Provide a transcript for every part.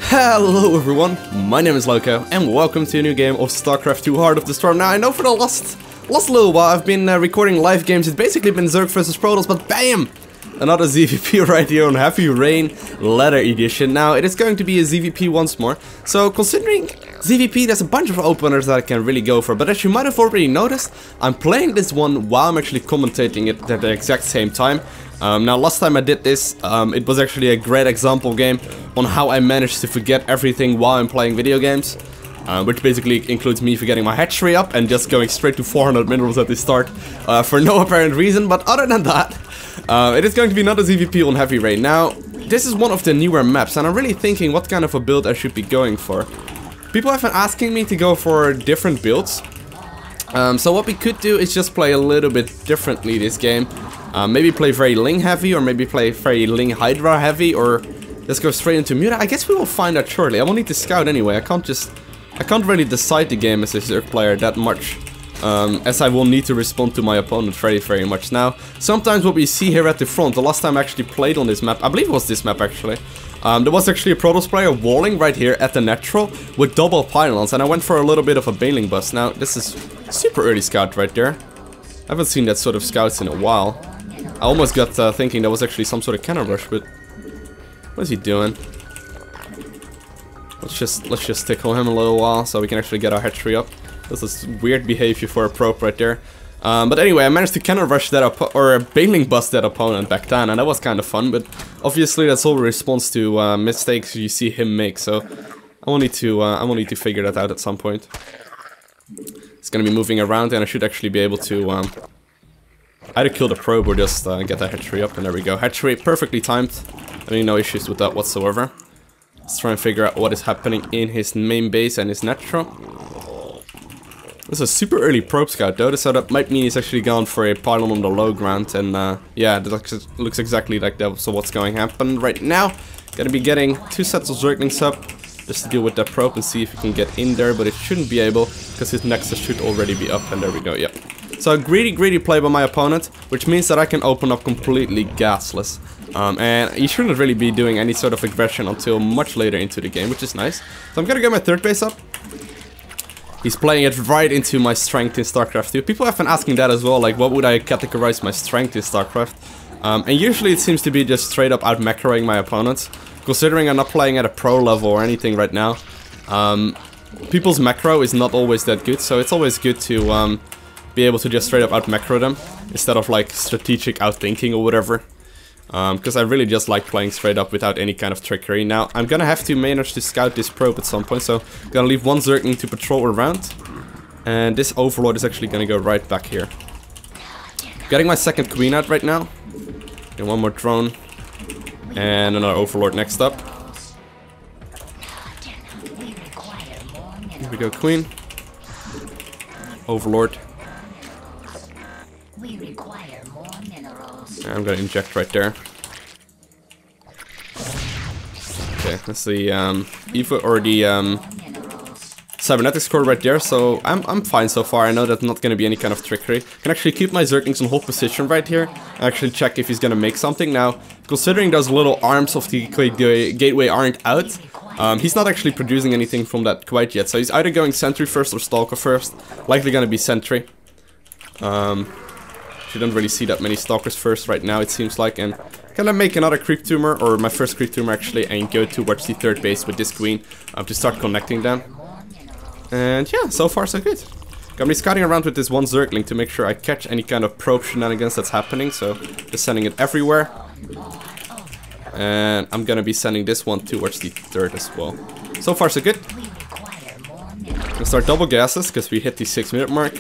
Hello everyone, my name is Lowko and welcome to a new game of StarCraft II Heart of the Storm. Now I know for the last little while I've been recording live games. It's basically been Zerg vs Protoss, but BAM! Another ZVP right here on Heavy Rain Ladder Edition. Now it is going to be a ZVP once more. So considering ZVP, there's a bunch of openers that I can really go for. But as you might have already noticed, I'm playing this one while I'm actually commentating it at the exact same time. Now last time I did this, it was actually a great example game on how I managed to forget everything while I'm playing video games. Which basically includes me forgetting my hatchery up and just going straight to 400 minerals at the start for no apparent reason. But other than that, it is going to be another ZVP on Heavy Rain. Now, this is one of the newer maps and I'm really thinking what kind of a build I should be going for. People have been asking me to go for different builds. So what we could do is just play a little bit differently this game. Maybe play very Ling heavy, or maybe play very Ling Hydra heavy, or just go straight into Muta. I guess we will find out shortly. I will need to scout anyway. I can't really decide the game as a Zerg player that much, as I will need to respond to my opponent very much. Now, sometimes what we see here at the front, the last time I actually played on this map, I believe it was this map actually, there was actually a Protoss player walling right here at the natural with double pylons, and I went for a little bit of a bailing bust. Now, this is super early scout right there. I haven't seen that sort of scouts in a while. I almost got thinking that was actually some sort of cannon rush, but what is he doing? Let's just tickle him a little while so we can actually get our hatchery up. This is weird behavior for a probe right there. But anyway, I managed to cannon rush that or bailing bust that opponent back then, and that was kind of fun. But obviously that's all a response to mistakes you see him make. So I will need to figure that out at some point. It's gonna be moving around, and I should actually be able to either kill the probe or just get the hatchery up. And there we go, hatchery perfectly timed. I mean, no issues with that whatsoever. Let's try and figure out what is happening in his main base and his natural. This is a super early probe scout though, so that might mean he's actually gone for a pylon on the low ground, and yeah, that looks exactly like that. So what's going to happen right now? Gonna be getting 2 sets of Zerglings up just to deal with that probe and see if we can get in there, but it shouldn't be able because his nexus should already be up, and there we go, yep. So a greedy play by my opponent, which means that I can open up completely gasless. And he shouldn't really be doing any sort of aggression until much later into the game, which is nice. So I'm gonna get my third base up. He's playing it right into my strength in StarCraft II. People have been asking that as well, like what would I categorize my strength in StarCraft? And usually it seems to be just straight up out macroing my opponents. Considering I'm not playing at a pro level or anything right now, people's macro is not always that good, so it's always good to be able to just straight up out macro them instead of like strategic outthinking or whatever. Because I really just like playing straight up without any kind of trickery. Now, I'm gonna have to manage to scout this probe at some point, so I'm gonna leave one Zergling to patrol around. And this Overlord is actually gonna go right back here. Getting my second Queen out right now. And one more drone. And another Overlord next up. Here we go, Queen. Overlord. I'm gonna inject right there. Okay, that's the Evo or the cybernetics core right there. So I'm fine so far. I know that's not gonna be any kind of trickery. Can actually keep my Zerglings on hold position right here. And actually check if he's gonna make something. Now, considering those little arms of the gateway aren't out, he's not actually producing anything from that quite yet. So he's either going Sentry first or Stalker first. Likely gonna be Sentry. You don't really see that many Stalkers first right now, it seems like, and gonna make another Creep Tumor, or my first Creep Tumor actually, and go towards the third base with this Queen to start connecting them. And yeah, so far so good. Gonna be scouting around with this one Zergling to make sure I catch any kind of probe shenanigans that's happening, so just sending it everywhere. And I'm gonna be sending this one towards the third as well. So far so good. Gonna start double gases because we hit the 6-minute mark.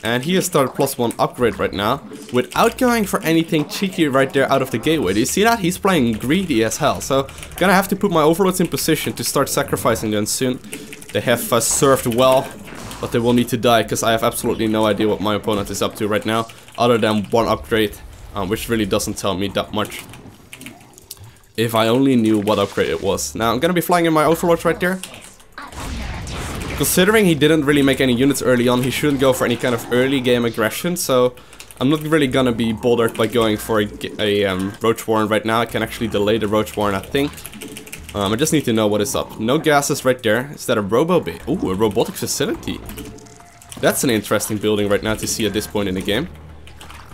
And he has started +1 upgrade right now, without going for anything cheeky right there out of the gateway. Do you see that? He's playing greedy as hell. So, gonna have to put my Overlords in position to start sacrificing them soon. They have served well, but they will need to die, because I have absolutely no idea what my opponent is up to right now, other than 1 upgrade, which really doesn't tell me that much. If I only knew what upgrade it was. Now, I'm gonna be flying in my Overlords right there. Considering he didn't really make any units early on, he shouldn't go for any kind of early game aggression, so I'm not really gonna be bothered by going for a Roach Warren right now. I can actually delay the Roach Warren, I think. I just need to know what is up. No gases right there. Is that a robo base? Ooh, a robotic facility. That's an interesting building right now to see at this point in the game.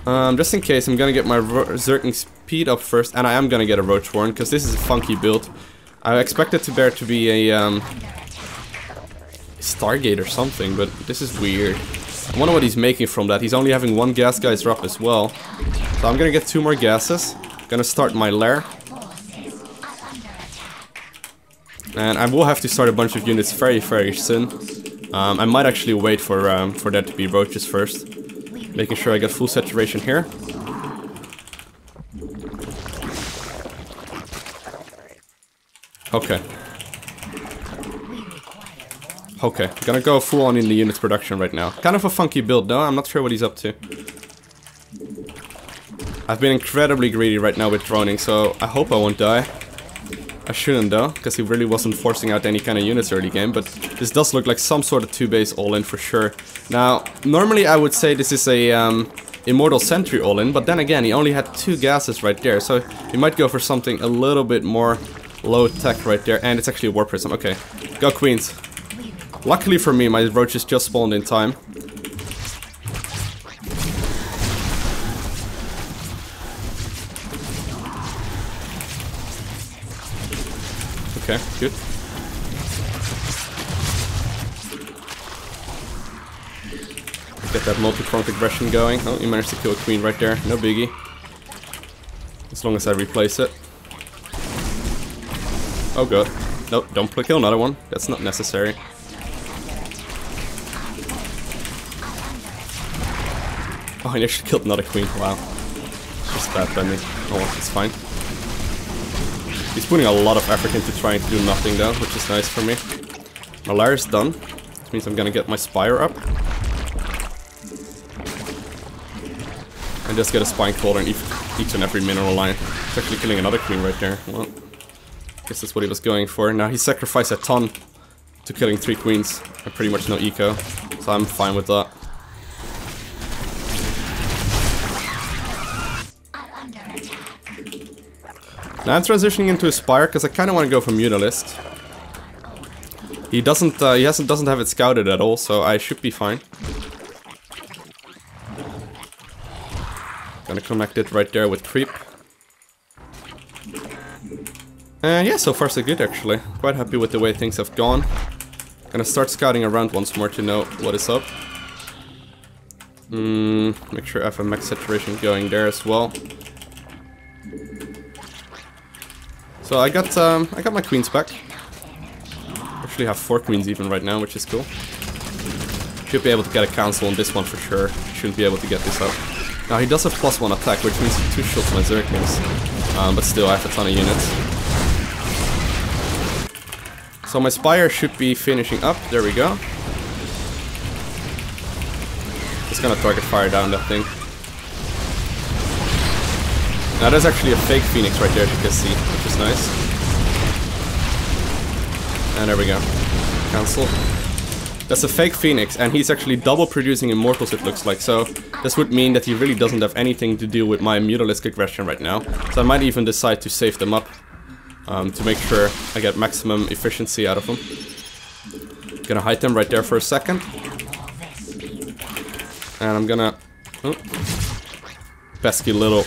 Just in case, I'm gonna get my Zerking speed up first, and I am gonna get a Roach Warren, because this is a funky build. I expected there to be a Stargate or something, but this is weird. I wonder what he's making from that. He's only having one gas geyser up as well. So I'm gonna get 2 more gases. Gonna start my lair. And I will have to start a bunch of units very, very soon. I might actually wait for there to be roaches first. Making sure I get full saturation here. Okay. Okay, gonna go full on in the units production right now. Kind of a funky build though, I'm not sure what he's up to. I've been incredibly greedy right now with droning, so I hope I won't die. I shouldn't though, because he really wasn't forcing out any kind of units early game, but this does look like some sort of 2-base all-in for sure. Now, normally I would say this is a Immortal Sentry all-in, but then again, he only had 2 gases right there, so he might go for something a little bit more low-tech right there, and it's actually a War Prism. Okay, go Queens. Luckily for me, my roaches just spawned in time. Okay, good. Get that multi-pronged aggression going. Oh, you managed to kill a queen right there. No biggie. As long as I replace it. Oh god. No, don't kill another one. That's not necessary. Oh, he actually killed another queen. Wow. Just bad by me. Oh well, it's fine. He's putting a lot of effort into trying to do nothing though, which is nice for me. My lair is done. Which means I'm gonna get my spire up. And just get a spine crawler in each and every mineral line. He's actually killing another queen right there. Well, guess that's what he was going for. Now he sacrificed a ton to killing 3 queens. And pretty much no eco. So I'm fine with that. Now I'm transitioning into a Spire because I kind of want to go for Mutalisk. He doesn't have it scouted at all, so I should be fine. Gonna connect it right there with Creep. And yeah, so far so good actually. Quite happy with the way things have gone. Gonna start scouting around once more to know what is up. Make sure I have a max saturation going there as well. So I got my queens back. Actually have 4 queens even right now, which is cool. Should be able to get a council on this one for sure. Shouldn't be able to get this up. Now he does have +1 attack, which means he 2-shots my Zerglings. But still, I have a ton of units. So my Spire should be finishing up. There we go. Just gonna target fire down that thing. Now there's actually a fake Phoenix right there, as you can see, which is nice. And there we go. Cancel. That's a fake Phoenix, and he's actually double producing Immortals, it looks like, so this would mean that he really doesn't have anything to do with my Mutalisk aggression right now. So I might even decide to save them up, to make sure I get maximum efficiency out of them. Gonna hide them right there for a second. And I'm gonna... Oh, pesky little...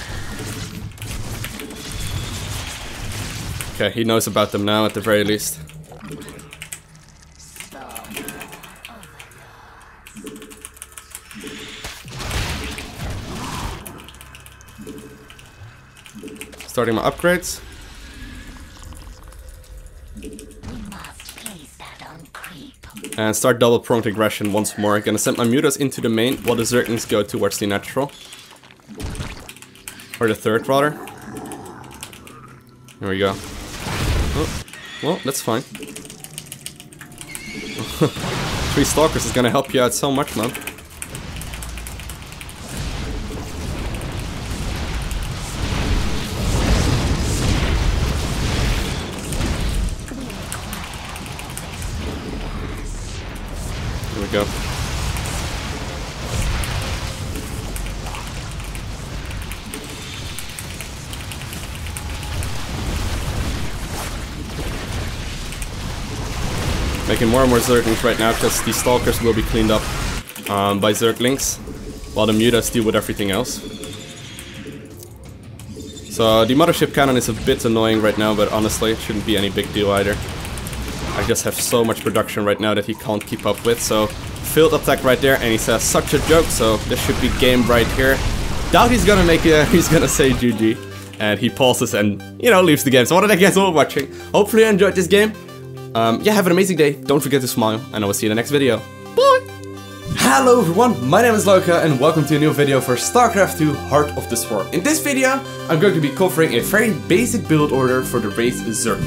Okay, he knows about them now at the very least. Starting my upgrades. And start double pronged aggression once more. Gonna send my Mutas into the main while the Zerglings go towards the natural. Or the third rather. There we go. Oh, well, that's fine. 3 Stalkers is gonna help you out so much, man. There we go. Making more and more Zerglings right now, because the Stalkers will be cleaned up by Zerglings, while the Mutas deal with everything else. So the Mothership Cannon is a bit annoying right now, but honestly, it shouldn't be any big deal either. I just have so much production right now that he can't keep up with, so failed attack right there, and he says such a joke, so this should be game right here. Doubt he's gonna make it, he's gonna say GG, and he pauses and, you know, leaves the game. So what did I guys all watching? Hopefully you enjoyed this game. Yeah, have an amazing day, don't forget to smile, and I will see you in the next video. Bye! Hello everyone, my name is Lowko and welcome to a new video for StarCraft II Heart of the Swarm. In this video, I'm going to be covering a very basic build order for the race Zerg.